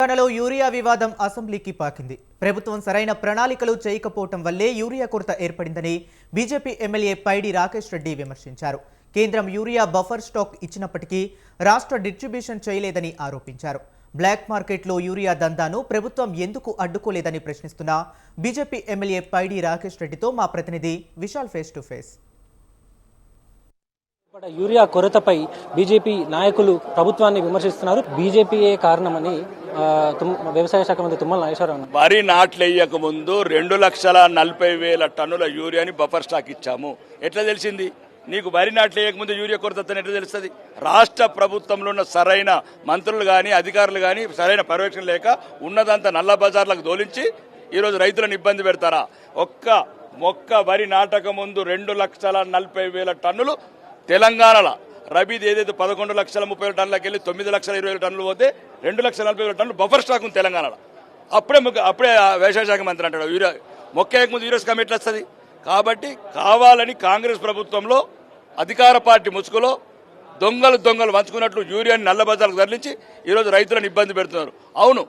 తెలంగాణలో యూరియా వివాదం అసెంబ్లీకి పాకింది. ప్రభుత్వం సరైన ప్రణాళికలు చేయకపోవటం వల్లే యూరియా కొరత ఏర్పడిందని బీజేపీ ఎమ్మెల్యే పైడి రాకేష్ రెడ్డి విమర్శించారు. కేంద్రం యూరియా బఫర్ స్టాక్ ఇచ్చినప్పటికీ రాష్ట్ర డిస్ట్రిబ్యూషన్ చేయలేదని ఆరోపించారు. బ్లాక్ మార్కెట్లో యూరియా దందాను ప్రభుత్వం ఎందుకు అడ్డుకోలేదని ప్రశ్నిస్తున్న బీజేపీ ఎమ్మెల్యే పైడి రాకేష్ రెడ్డితో మా ప్రతినిధి Vishal face to face. Urea కొరతపై బీజేపీ నాయకులు ప్రభుత్వాన్ని విమర్శిస్తున్నారు. బీజేపీయే కారణమని వ్యవసాయ శాఖ మంత్రి తుమ్మల నాగేశ్వరరావు వరి నాట్లేయక ముందు 2,40,000 టన్నుల యూరియాని బఫర్ స్టాక్ ఇచ్చాము. ఎట్లా తెలిసింది నీకు? వరి నాట్లేయక ముందు యూరియా కొరత ఎట్లా తెలుస్తుంది? రాష్ట్ర ప్రభుత్వంలో ఉన్న సరైన మంత్రులు కానీ అధికారులు కానీ సరైన పర్యవేక్షణ లేక ఉన్నదంతా నల్ల బజార్లకు దోలించి ఈరోజు రైతులను ఇబ్బంది పెడతారా? మొక్క వరి నాటక ముందు 2,40,000 టన్నులు తెలంగాణలో రబీది ఏదైతే 11,30,000 టన్నులకు వెళ్ళి 9,20,000 టన్నులు పోతే 2,40,000 టన్నులు బఫర్ స్టాక్ ఉంది తెలంగాణలో. అప్పుడే వ్యవసాయ శాఖ మంత్రి అంటాడు యూరియా మొక్క ముందు యూరియస్ కమ్ ఎట్లా వస్తుంది? కాబట్టి కావాలని కాంగ్రెస్ ప్రభుత్వంలో అధికార పార్టీ ముసుగులో దొంగలు వంచుకున్నట్లు యూరియాని నల్లబజార్లకు తరలించి ఈరోజు రైతులను ఇబ్బంది పెడుతున్నారు. అవును,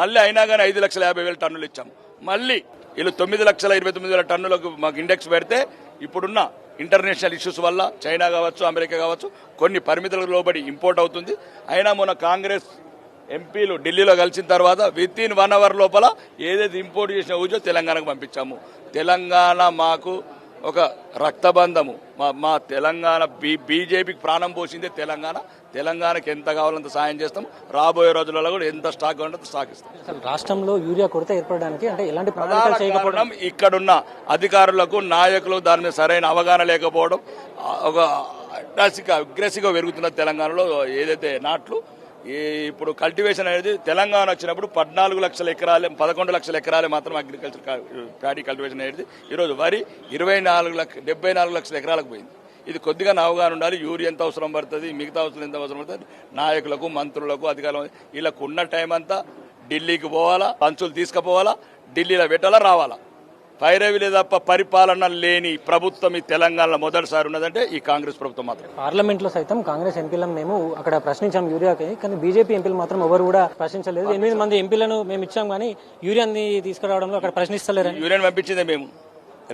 మళ్ళీ అయినా కానీ 5,50,000 టన్నులు ఇచ్చాము. మళ్ళీ వీళ్ళు 9,29,000 టన్నులకు మాకు ఇండెక్స్ పెడితే ఇప్పుడున్న ఇంటర్నేషనల్ ఇష్యూస్ వల్ల చైనా కావచ్చు అమెరికా కావచ్చు కొన్ని పరిమితులకు లోబడి ఇంపోర్ట్ అవుతుంది. అయినా మొన్న కాంగ్రెస్ ఎంపీలు ఢిల్లీలో కలిసిన తర్వాత విత్-ఇన్ 1 అవర్ లోపల ఏదైతే ఇంపోర్ట్ చేసిన ఊజో తెలంగాణకు పంపించాము. తెలంగాణ మాకు ఒక రక్తబంధము. మా తెలంగాణ బీజేపీకి ప్రాణం పోసిందే తెలంగాణకి ఎంత కావాలంత సాయం చేస్తాం. రాబోయే రోజులలో కూడా ఎంత స్టాక్ కావాలంటే స్టాక్ ఇస్తాం. రాష్ట్రంలో యూరియా కొరత ఏర్పడడానికి అంటే ఎలాంటి ప్రణాళికలు చేయకపోవడం, ఇక్కడున్న అధికారులకు నాయకులు దాని మీద సరైన అవగాహన లేకపోవడం, ఒక అగ్రెసివ్గా పెరుగుతున్న తెలంగాణలో ఏదైతే నాట్లు ఇప్పుడు కల్టివేషన్ అనేది తెలంగాణ వచ్చినప్పుడు 14 లక్షల ఎకరాలే 11 లక్షల ఎకరాలే మాత్రం అగ్రికల్చర్ ప్యాడీ కల్టివేషన్ అనేది ఈరోజు వరి 74 లక్షల ఎకరాలకు పోయింది. ఇది కొద్దిగా అవగాహన ఉండాలి. యూరియా ఎంత అవసరం పడుతుంది, మిగతా అవసరం ఎంత అవసరం పడుతుంది, నాయకులకు మంత్రులకు అధికారులకు వీళ్ళకు ఉన్న టైం అంతా ఢిల్లీకి పోవాలా, పంచులు తీసుకుపోవాలా, ఢిల్లీలో పెట్టాలా, రావాలా. పైరవిలే తప్ప పరిపాలన లేని ప్రభుత్వం ఈ తెలంగాణలో మొదటిసారి ఉన్నదంటే ఈ కాంగ్రెస్ ప్రభుత్వం మాత్రం. పార్లమెంట్ లో సైతం కాంగ్రెస్ ఎంపీలను మేము అక్కడ ప్రశ్నించాం యూరియాకి, కానీ బీజేపీ ఎంపీలు మాత్రం ఎవరు కూడా ప్రశ్నించలేదు. 8 మంది ఎంపీలను మేము ఇచ్చాం, కానీ యూరియాని తీసుకురావడంలో అక్కడ ప్రశ్నిస్తలేరు. యూరియాని పంపించిందే మేము.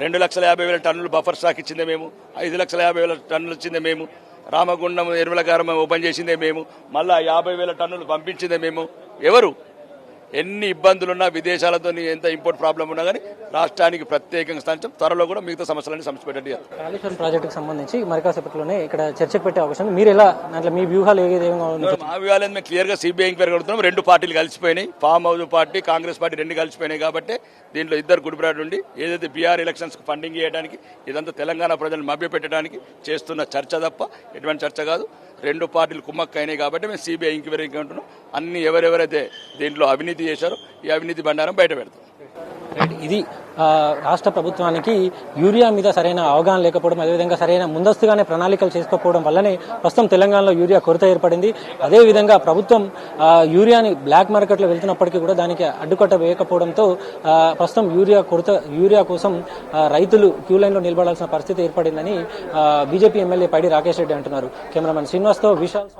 2,50,000 టన్నులు బఫర్ స్టాక్ ఇచ్చిందే మేము. 5,50,000 టన్నులు ఇచ్చిందే మేము. రామగుండం ఎరువులగారం ఓపెన్ చేసిందే మేము. మళ్ళా 50,000 టన్నులు పంపించిందే మేము. ఎవరు ఎన్ని ఇబ్బందులున్నా విదేశాలతో ఎంత ఇంపోర్ట్ ప్రాబ్లం ఉన్నా కానీ రాష్ట్రానికి ప్రత్యేకంగా స్థానించడం, త్వరలో కూడా మిగతా సమస్యలన్నీ సమస్య పెట్టండి. కాళేశ్వరం ప్రాజెక్టుకు సంబంధించి మరికాసేపట్లోనే ఇక్కడ చర్చకు పెట్టే అవకాశం మీరు ఎలా దాంట్లో మీ వ్యూహాలు మా వ్యూహాలు మేము క్లియర్ గా సిబిఐ ఎంక్వైరీ కడుతున్నాం. 2 పార్టీలు కలిసిపోయినాయి. Farm house party, Congress party 2 కలిసిపోయినాయి. కాబట్టి దీంట్లో 2 గుడిబ్రాడ్ ఉండి ఏదైతే బీఆర్ ఎలక్షన్స్ కు ఫండింగ్ చేయడానికి ఇదంతా తెలంగాణ ప్రజలను మభ్యపెట్టడానికి చేస్తున్న చర్చ తప్ప ఎటువంటి చర్చ కాదు. 2 పార్టీలు కుమ్మక్కైనాయి కాబట్టి మేము సిబిఐ ఎంక్వైరీకి ఉంటున్నాం. అన్ని ఎవరెవరైతే దీంట్లో అవినీతి చేశారో ఈ అవినీతి బండారం బయట పెడతాం. ఇది రాష్ట్ర ప్రభుత్వానికి యూరియా మీద సరైన అవగాహన లేకపోవడం, అదేవిధంగా సరైన ముందస్తుగానే ప్రణాళికలు చేసుకోకపోవడం వల్లనే ప్రస్తుతం తెలంగాణలో యూరియా కొరత ఏర్పడింది. అదేవిధంగా ప్రభుత్వం యూరియాని బ్లాక్ మార్కెట్లో వెళ్తున్నప్పటికీ కూడా దానికి అడ్డుకట్ట వేయకపోవడంతో ప్రస్తుతం యూరియా కోసం రైతులు క్యూ లైన్లో నిలబడాల్సిన పరిస్థితి ఏర్పడిందని బీజేపీ ఎమ్మెల్యే పైడి రాకేష్ రెడ్డి అంటున్నారు. కెమెరామెన్ శ్రీనివాస్తో విశాల్.